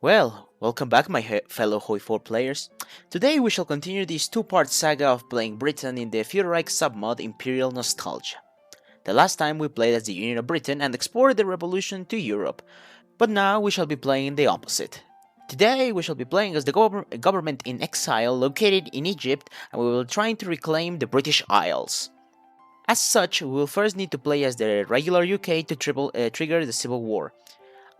Well, welcome back my fellow Hoi4 players. Today we shall continue this two-part saga of playing Britain in the Fuhrerreich submod Imperial Nostalgia. The last time we played as the Union of Britain and explored the revolution to Europe, but now we shall be playing the opposite. Today we shall be playing as the government in exile located in Egypt, and we will try to reclaim the British Isles. As such, we will first need to play as the regular UK to trigger the Civil War.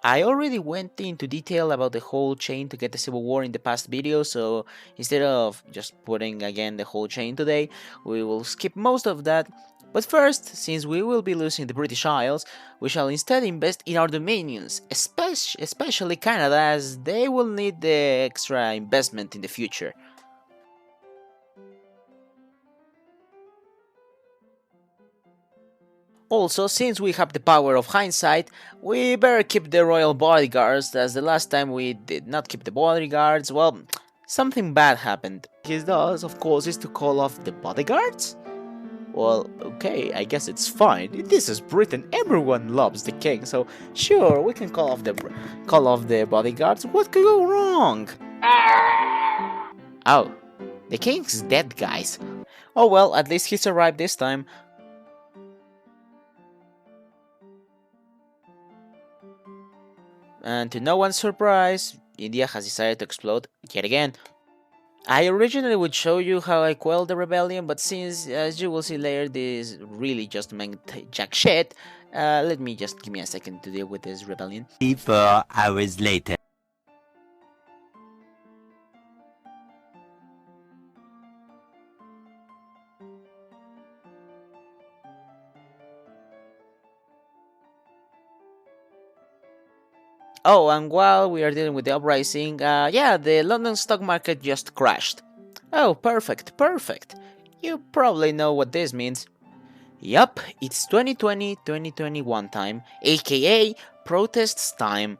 I already went into detail about the whole chain to get the Civil War in the past video, so instead of just putting again the whole chain today, we will skip most of that. But first, since we will be losing the British Isles, we shall instead invest in our dominions, especially Canada, as they will need the extra investment in the future. Also, since we have the power of hindsight, we better keep the royal bodyguards, as the last time we did not keep the bodyguards, well, something bad happened. His does, of course, is to call off the bodyguards? Well, okay, I guess it's fine. This is Britain, everyone loves the king, so sure, we can call off the bodyguards. What could go wrong? Oh, the king's dead, guys. Oh well, at least he's arrived this time. And to no one's surprise, India has decided to explode yet again. I originally would show you how I quelled the rebellion, but since, as you will see later, this really just meant jack shit, let me just give me a second to deal with this rebellion. 4 hours later. Oh, and while we are dealing with the uprising, yeah, the London stock market just crashed. Oh, perfect, perfect. You probably know what this means. Yup, it's 2020-2021 time, aka protests time.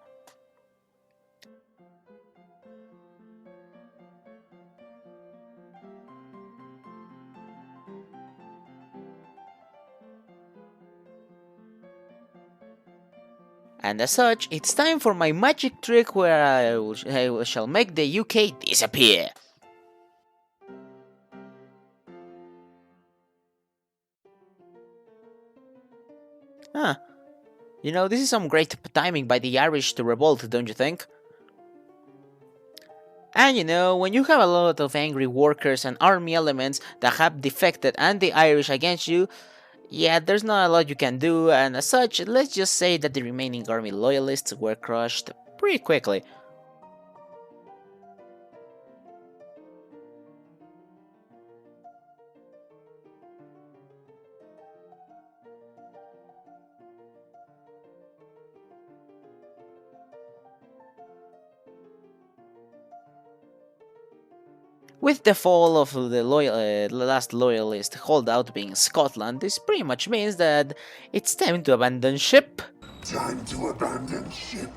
And as such, it's time for my magic trick where I shall make the UK disappear. Huh. You know, this is some great timing by the Irish to revolt, don't you think? And you know, when you have a lot of angry workers and army elements that have defected and the Irish against you, yeah, there's not a lot you can do, and as such, let's just say that the remaining army loyalists were crushed pretty quickly. With the fall of the last loyalist holdout being Scotland, this pretty much means that it's time to abandon ship. Time to abandon ship.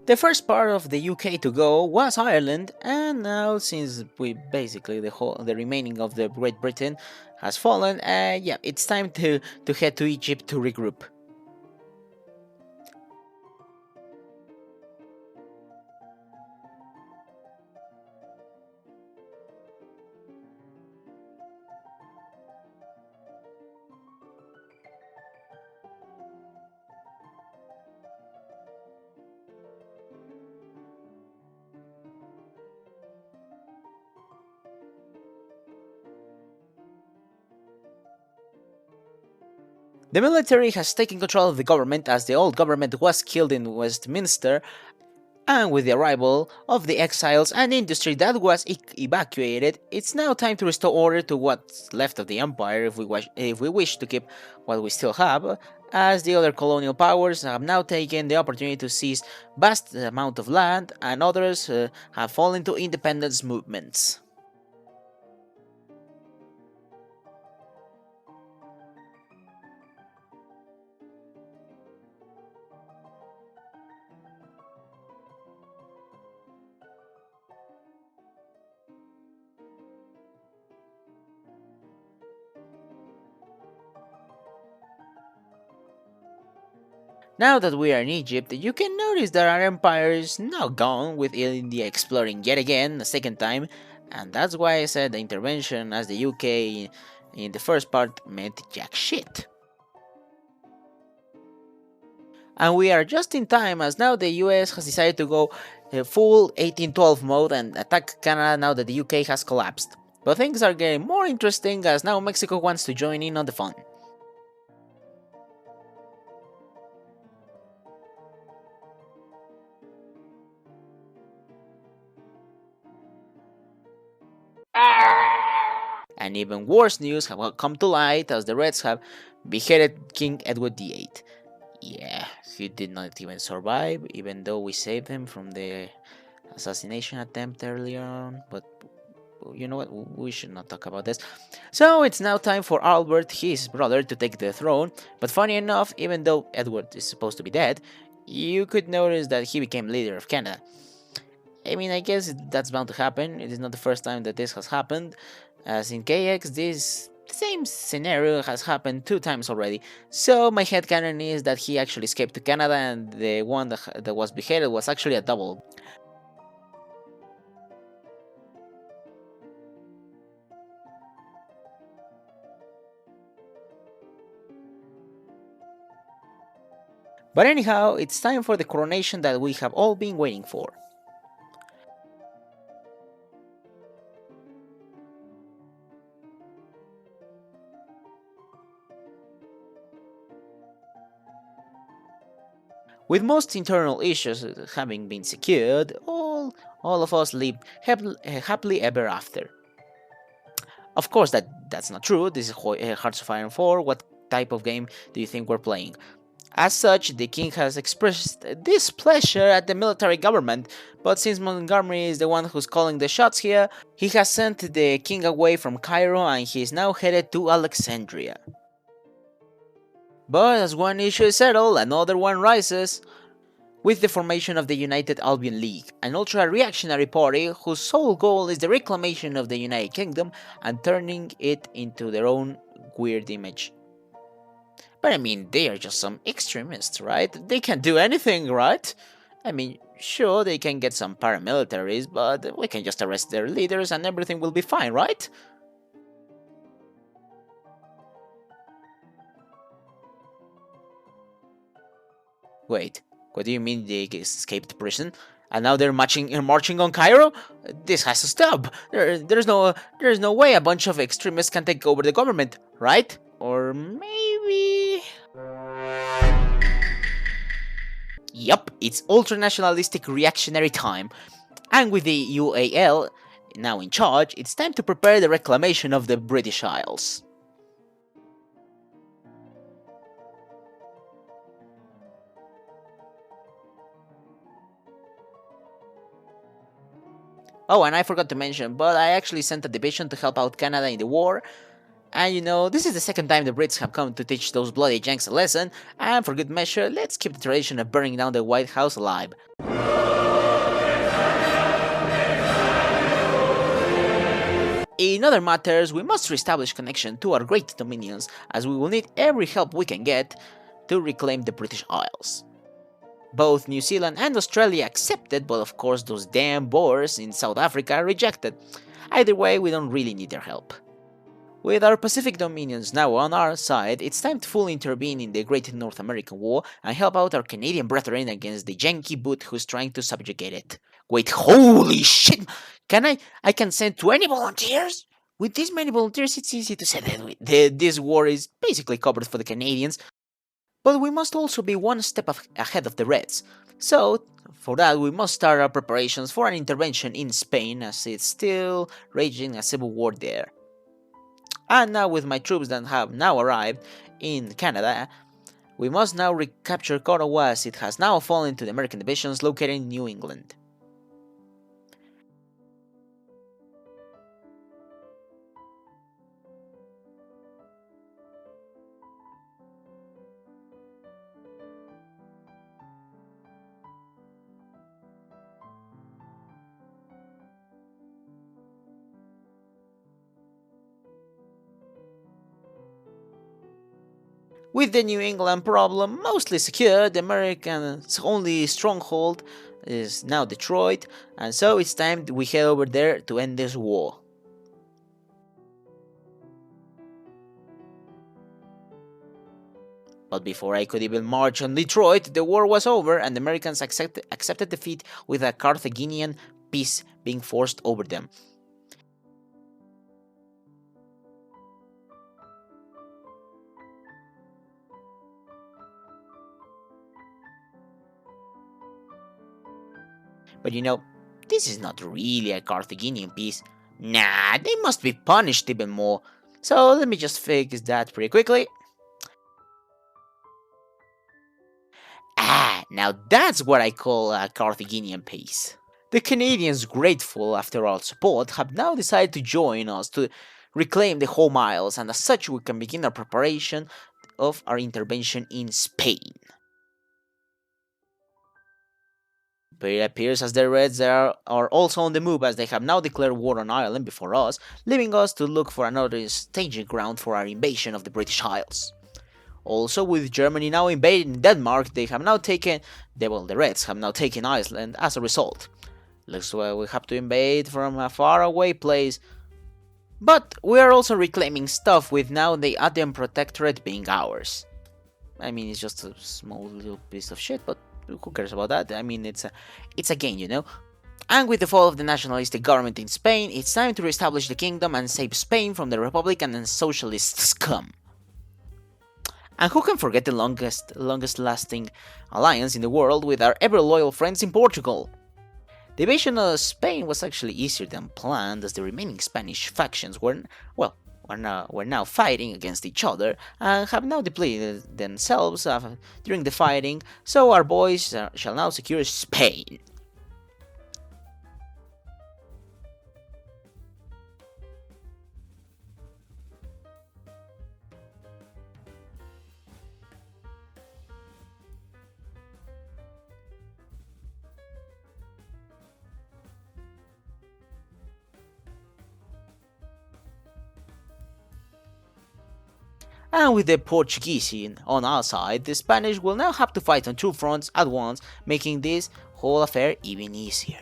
The first part of the UK to go was Ireland, and now since we basically the remaining of the Great Britain has fallen, yeah, it's time to head to Egypt to regroup. The military has taken control of the government as the old government was killed in Westminster, and with the arrival of the exiles and industry that was evacuated, it's now time to restore order to what's left of the empire if we wish to keep what we still have, as the other colonial powers have now taken the opportunity to seize vast amount of land and others have fallen to independence movements. Now that we are in Egypt, you can notice that our empire is now gone, with India exploring yet again a second time, and that's why I said the intervention as the UK in the first part meant jack shit. And we are just in time, as now the US has decided to go full 1812 mode and attack Canada now that the UK has collapsed. But things are getting more interesting, as now Mexico wants to join in on the fun. And even worse news have come to light, as the Reds have beheaded King Edward VIII. Yeah, he did not even survive, even though we saved him from the assassination attempt earlier on. But you know what? We should not talk about this. So it's now time for Albert, his brother, to take the throne. But funny enough, even though Edward is supposed to be dead, you could notice that he became leader of Canada. I mean, I guess that's bound to happen. It is not the first time that this has happened. As in KX, this same scenario has happened 2 times already. So my headcanon is that he actually escaped to Canada, and the one that was beheaded was actually a double. But anyhow, it's time for the coronation that we have all been waiting for. With most internal issues having been secured, all of us lived happily ever after. Of course, that's not true. This is Hearts of Iron 4. What type of game do you think we're playing? As such, the king has expressed displeasure at the military government, but since Montgomery is the one who's calling the shots here, he has sent the king away from Cairo and he is now headed to Alexandria. But as one issue is settled, another one rises, with the formation of the United Albion League, an ultra-reactionary party whose sole goal is the reclamation of the United Kingdom and turning it into their own weird image. But I mean, they are just some extremists, right? They can't do anything, right? I mean, sure, they can get some paramilitaries, but we can just arrest their leaders and everything will be fine, right? Wait, what do you mean they escaped prison? And now they're marching on Cairo? This has to stop. There's no way a bunch of extremists can take over the government, right? Or maybe... Yup, it's ultra-nationalistic reactionary time. And with the UAL now in charge, it's time to prepare the reclamation of the British Isles. Oh, and I forgot to mention, but I actually sent a division to help out Canada in the war. And you know, this is the second time the Brits have come to teach those bloody Yanks a lesson, and for good measure, let's keep the tradition of burning down the White House alive. In other matters, we must reestablish connection to our great dominions, as we will need every help we can get to reclaim the British Isles. Both New Zealand and Australia accepted, but of course those damn Boers in South Africa rejected. Either way, we don't really need their help. With our Pacific dominions now on our side, it's time to fully intervene in the Great North American War and help out our Canadian brethren against the Yankee boot who's trying to subjugate it. Wait, holy shit! I can send 20 volunteers? With this many volunteers, it's easy to say that this war is basically covered for the Canadians, but we must also be one step ahead of the Reds. So, for that, we must start our preparations for an intervention in Spain, as it's still raging a civil war there. And now, with my troops that have now arrived in Canada, we must now recapture Ottawa, as it has now fallen to the American divisions located in New England. With the New England problem mostly secured, the Americans' only stronghold is now Detroit, and so it's time we head over there to end this war. But before I could even march on Detroit, the war was over and the Americans accepted defeat with a Carthaginian peace being forced over them. But you know, this is not really a Carthaginian peace. Nah, they must be punished even more. So let me just fix that pretty quickly. Ah, now that's what I call a Carthaginian peace. The Canadians, grateful after our support, have now decided to join us to reclaim the home isles, and as such we can begin our preparation of our intervention in Spain. But it appears as the Reds are also on the move, as they have now declared war on Ireland before us, leaving us to look for another staging ground for our invasion of the British Isles. Also, with Germany now invading Denmark, they have now taken, the Reds have now taken Iceland as a result. Looks like we have to invade from a faraway place. But we are also reclaiming stuff, with now the Aden Protectorate being ours. I mean, it's just a small little piece of shit, but who cares about that? I mean, it's a gain, you know? And with the fall of the nationalistic government in Spain, it's time to reestablish the kingdom and save Spain from the Republican and socialist scum. And who can forget the longest lasting alliance in the world with our ever loyal friends in Portugal? The invasion of Spain was actually easier than planned, as the remaining Spanish factions were now fighting against each other and have now depleted themselves during the fighting, so our boys shall now secure Spain. And with the Portuguese on our side, the Spanish will now have to fight on two fronts at once, making this whole affair even easier.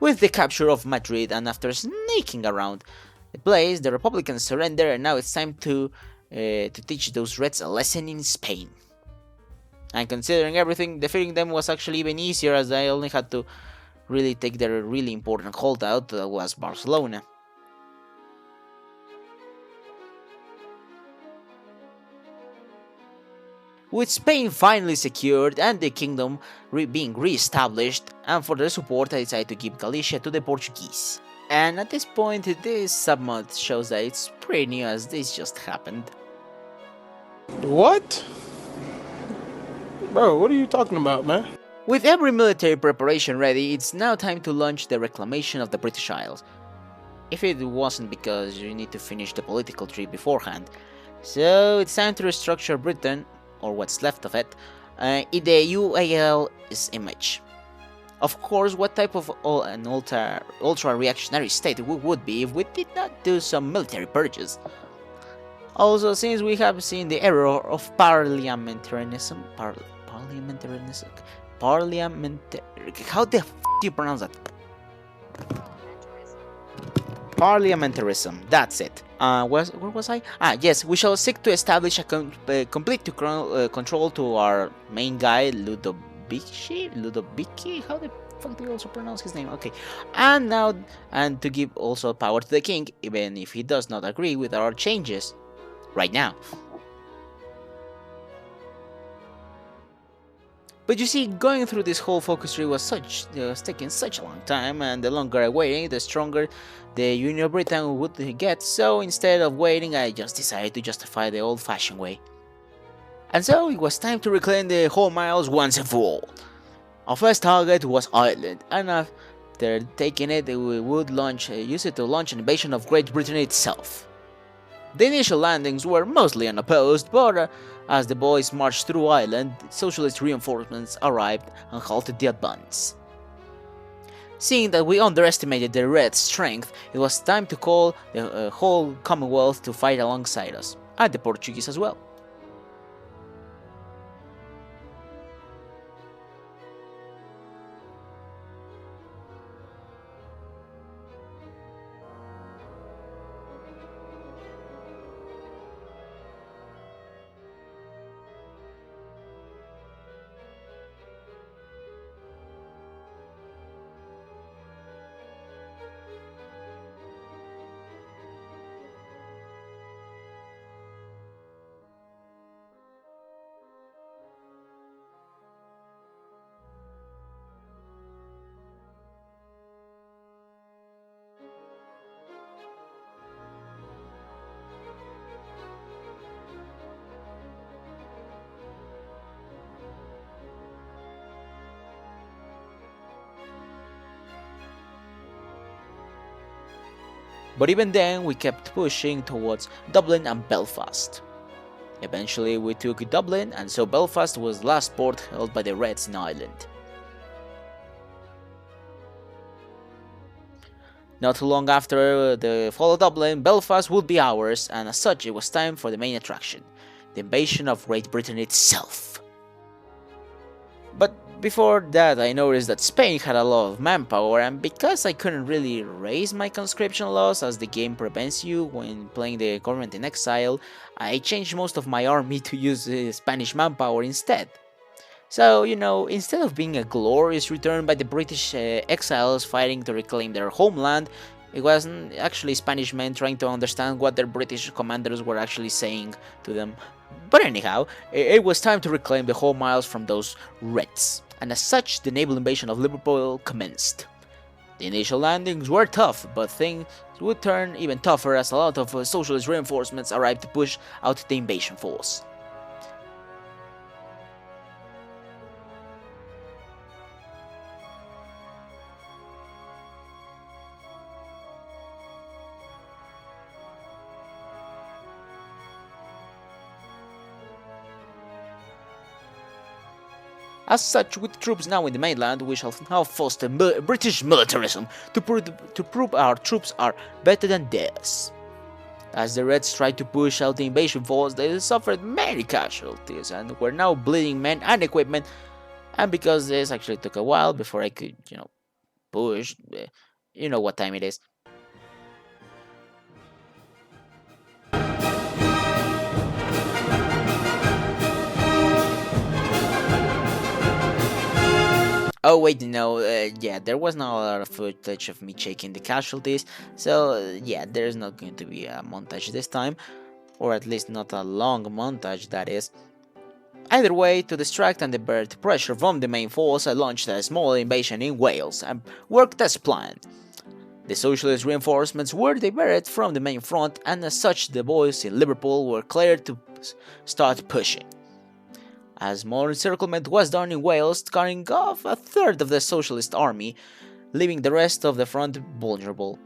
With the capture of Madrid and after sneaking around the place, the Republicans surrender, and now it's time to teach those Reds a lesson in Spain. And considering everything, defeating them was actually even easier, as I only had to really take their really important holdout, that was Barcelona. With Spain finally secured and the kingdom being re-established, and for their support I decided to give Galicia to the Portuguese. And at this point, this submod shows that it's pretty new, as this just happened. What? Bro, what are you talking about, man? With every military preparation ready, it's now time to launch the reclamation of the British Isles. If it wasn't because you need to finish the political tree beforehand. So it's time to restructure Britain, or what's left of it, in the UAL's image. Of course, what type of an ultra-reactionary state we would be if we did not do some military purges. Also, since we have seen the error of parliamentarism, how the f do you pronounce that? Parliamentarism, that's it. Where was I? Yes, we shall seek to establish a complete control to our main guy, Ludovici? How the fuck do you also pronounce his name? Okay. And to give also power to the king, even if he does not agree with our changes right now. But you see, going through this whole focus tree was taking such a long time, and the longer I waited, the stronger the Union of Britain would get, so instead of waiting, I just decided to justify the old-fashioned way. And so it was time to reclaim the whole miles once and for all. Our first target was Ireland, and after taking it, we would use it to launch an invasion of Great Britain itself. The initial landings were mostly unopposed, but as the boys marched through Ireland, socialist reinforcements arrived and halted the advance. Seeing that we underestimated the Red's strength, it was time to call the whole Commonwealth to fight alongside us, and the Portuguese as well. But even then, we kept pushing towards Dublin and Belfast. Eventually, we took Dublin, and so Belfast was the last port held by the Reds in Ireland. Not too long after the fall of Dublin, Belfast would be ours, and as such, it was time for the main attraction, the invasion of Great Britain itself. But before that, I noticed that Spain had a lot of manpower, and because I couldn't really raise my conscription laws as the game prevents you when playing the government in exile, I changed most of my army to use Spanish manpower instead. So, instead of being a glorious return by the British exiles fighting to reclaim their homeland, it was actually Spanish men trying to understand what their British commanders were actually saying to them. But anyhow, it was time to reclaim the whole miles from those Reds, and as such, the naval invasion of Liverpool commenced. The initial landings were tough, but things would turn even tougher as a lot of socialist reinforcements arrived to push out the invasion force. As such, with troops now in the mainland, we shall now foster British militarism to prove our troops are better than theirs. As the Reds tried to push out the invasion force, they suffered many casualties and were now bleeding men and equipment, and because this actually took a while before I could, push, you know what time it is. Oh wait, no, yeah, there was not a lot of footage of me checking the casualties, so yeah, there's not going to be a montage this time, or at least not a long montage, that is. Either way, to distract and divert pressure from the main force, I launched a small invasion in Wales and worked as planned. The socialist reinforcements were diverted from the main front, and as such, the boys in Liverpool were cleared to start pushing. As more encirclement was done in Wales, carrying off a third of the socialist army, leaving the rest of the front vulnerable.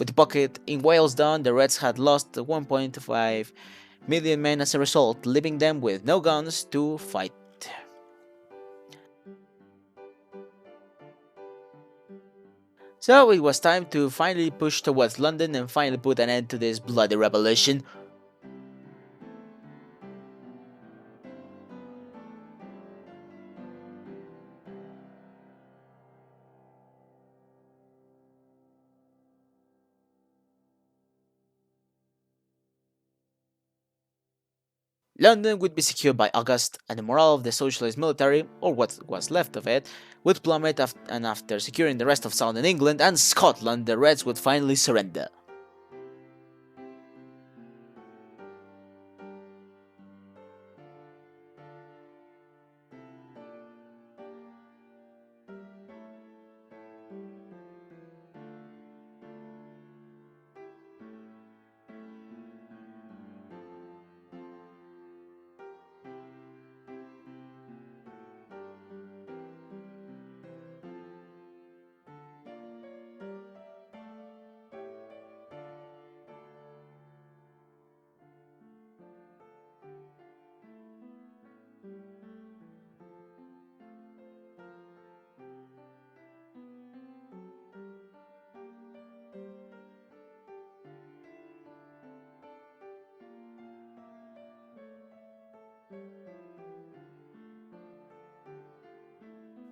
With the pocket in Wales done, the Reds had lost 1.5 million men as a result, leaving them with no guns to fight. So it was time to finally push towards London and finally put an end to this bloody revolution. London would be secured by August, and the morale of the socialist military, or what was left of it, would plummet, and after securing the rest of southern England and Scotland, the Reds would finally surrender.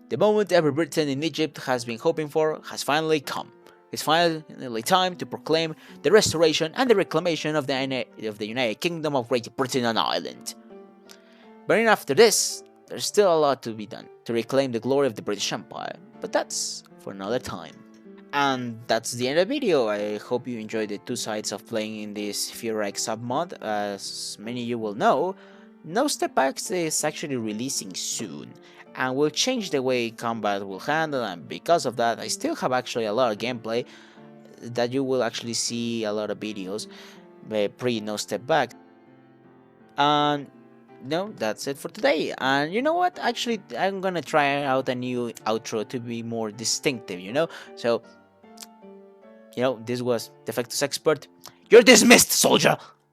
The moment every Briton in Egypt has been hoping for has finally come. It's finally time to proclaim the restoration and the reclamation of the United Kingdom of Great Britain and Ireland. But even after this, there's still a lot to be done to reclaim the glory of the British Empire, but that's for another time. And that's the end of the video. I hope you enjoyed the two sides of playing in this Fuhrerreich submod. As many of you will know, No Step Back is actually releasing soon, and will change the way combat will handle, and because of that I still have actually a lot of gameplay that you will actually see a lot of videos pre No Step Back. And no, that's it for today. And you know what, actually I'm gonna try out a new outro to be more distinctive, so this was Defectus Expert. You're dismissed, soldier!